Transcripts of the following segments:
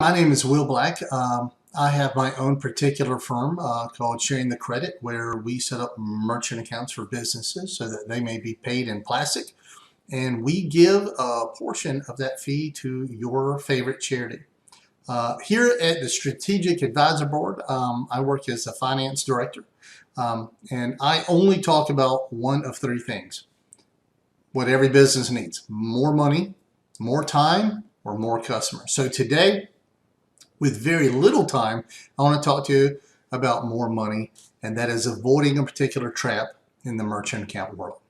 My name is Will Black. I have my own particular firm called Sharing the Credit, where we set up merchant accounts for businesses so that they may be paid in plastic, and we give a portion of that fee to your favorite charity. Here at the Strategic Advisor Board, I work as a finance director, and I only talk about one of three things: what every business needs: more money, more time, or more customers. So today, with very little time, I want to talk to you about more money, and that is avoiding a particular trap in the merchant account world.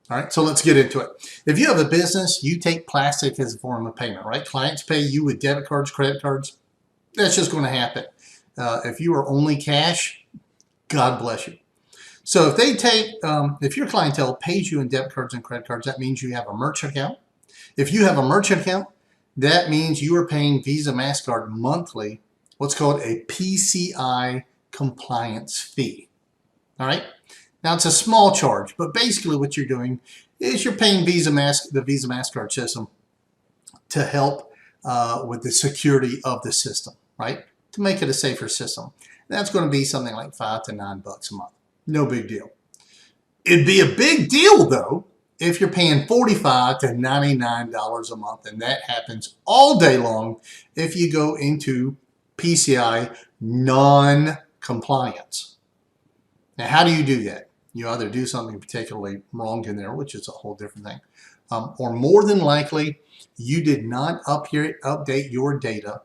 All right, so let's get into it. If you have a business, you take plastic as a form of payment, right? Clients pay you with debit cards, credit cards. That's just going to happen. If you are only cash, God bless you. So if they take, if your clientele pays you in debit cards and credit cards, that means you have a merchant account. If you have a merchant account, that means you are paying Visa, MasterCard monthly what's called a PCI compliance fee. All right. Now it's a small charge, but basically what you're doing is you're paying the Visa, MasterCard system to help with the security of the system, right? To make it a safer system. That's going to be something like $5 to $9 a month. No big deal. It'd be a big deal though if you're paying $45 to $99 a month, and that happens all day long if you go into PCI non-compliance. Now, how do you do that? You either do something particularly wrong in there, which is a whole different thing, or more than likely, you did not update your data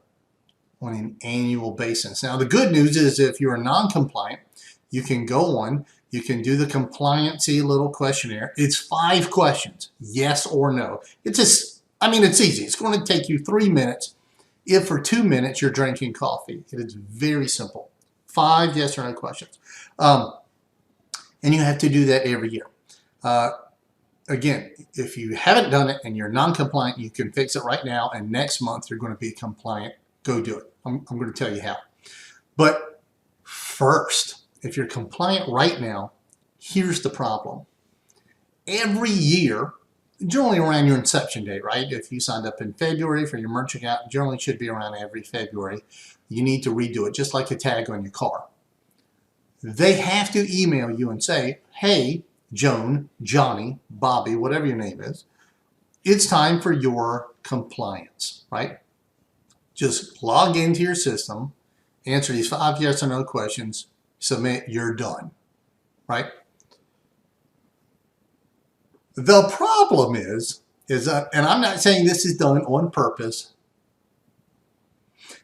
on an annual basis. Now, the good news is if you're non-compliant, you can go on, you can do the compliancy little questionnaire. It's 5 questions, yes or no. It's just, it's easy. It's going to take you 3 minutes if for 2 minutes you're drinking coffee. It is very simple. 5 yes or no questions. And you have to do that every year. Again, if you haven't done it and you're non-compliant, you can fix it right now, and next month you're going to be compliant. Go do it. I'm going to tell you how. But first, if you're compliant right now, here's the problem. Every year, generally around your inception date, right? If you signed up in February for your merchant account, generally should be around every February. You need to redo it, just like a tag on your car. They have to email you and say, hey, Joan, Johnny, Bobby, whatever your name is, it's time for your compliance, right? Just log into your system, answer these 5 yes or no questions, submit, you're done, right? The problem is that, and I'm not saying this is done on purpose,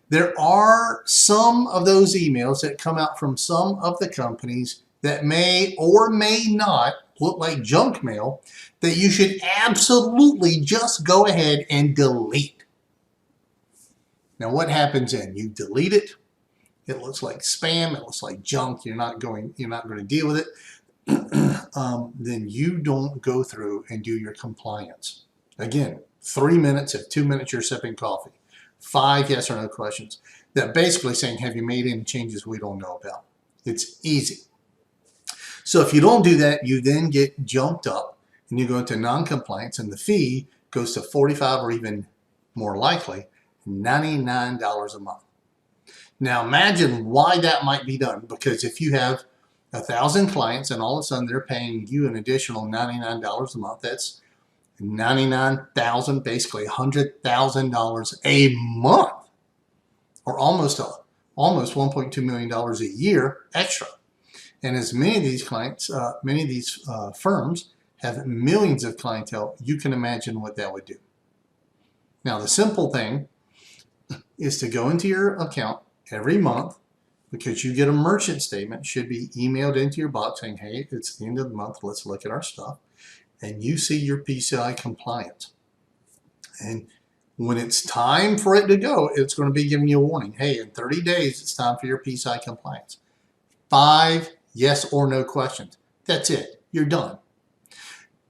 there are some of those emails that come out from some of the companies that may or may not look like junk mail that you should absolutely just go ahead and delete. Now what happens then? You delete it. It looks like spam, it looks like junk, you're not going to deal with it, then you don't go through and do your compliance. Again, 3 minutes, if 2 minutes you're sipping coffee. 5 yes or no questions. That basically saying, have you made any changes we don't know about? It's easy. So if you don't do that, you then get jumped up and you go into non-compliance, and the fee goes to $45 or even more likely, $99 a month. Now imagine why that might be done, because if you have 1,000 clients and all of a sudden they're paying you an additional $99 a month, that's $99,000, basically $100,000 a month, or almost $1.2 million a year extra. And as many of these clients, many of these firms have millions of clientele, you can imagine what that would do. Now the simple thing is to go into your account every month, because you get a merchant statement, should be emailed into your box saying, hey, it's the end of the month, let's look at our stuff. And you see your PCI compliance. And when it's time for it to go, it's going to be giving you a warning. Hey, in 30 days, it's time for your PCI compliance. 5 yes or no questions. That's it. You're done.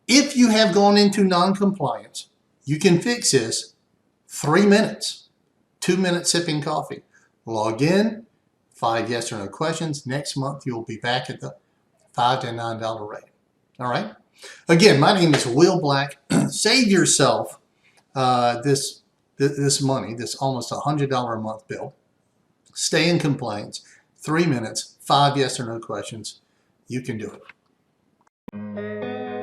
If you have gone into non-compliance, you can fix this 3 minutes, 2 minutes sipping coffee. Log in, 5 yes or no questions. Next month, you'll be back at the $5 to $9 rate. All right? Again, my name is Will Black. Save yourself this this money, this almost $100 a month bill, stay in compliance, 3 minutes, 5 yes or no questions, you can do it.